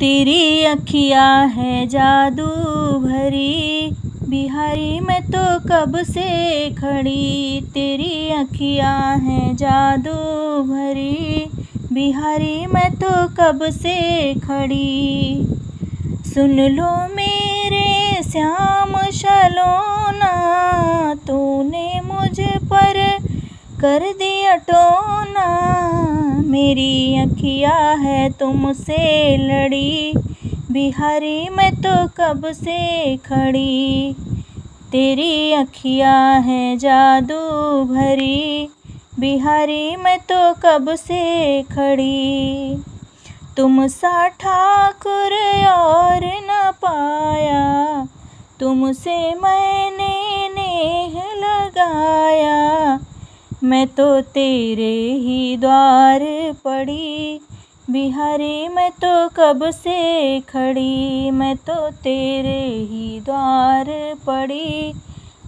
तेरी अखियाँ है जादू भरी, बिहारी मैं तो कब से खड़ी। तेरी अखियाँ है जादू भरी, बिहारी मैं तो कब से खड़ी। सुन लो मेरे श्याम सलोना, तूने मुझ पर कर दिया टोना। मेरी अखियाँ है तुमसे लड़ी, बिहारी मैं तो कब से खड़ी। तेरी अखियाँ है जादू भरी, बिहारी मैं तो कब से खड़ी। तुम सा ठाकुर और न पाया, तुमसे मैंने नेह लगाया। मैं तो तेरे ही द्वार पड़ी, बिहारी मैं तो कब से खड़ी। मैं तो तेरे ही द्वार पड़ी,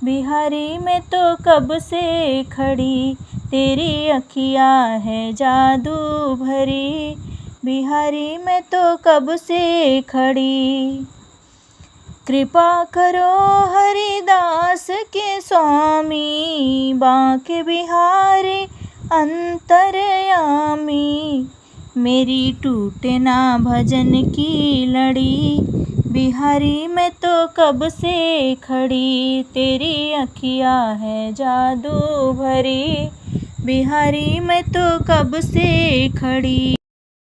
बिहारी मैं तो कब से खड़ी। तेरी अखियाँ है जादू भरी, बिहारी मैं तो कब से खड़ी। कृपा करो हरिदास के स्वामी, बांके बिहारी अंतर्यामी। मेरी टूटे ना भजन की लड़ी, बिहारी मैं तो कब से खड़ी। तेरी अखियाँ है जादू भरी, बिहारी मैं तो कब से खड़ी।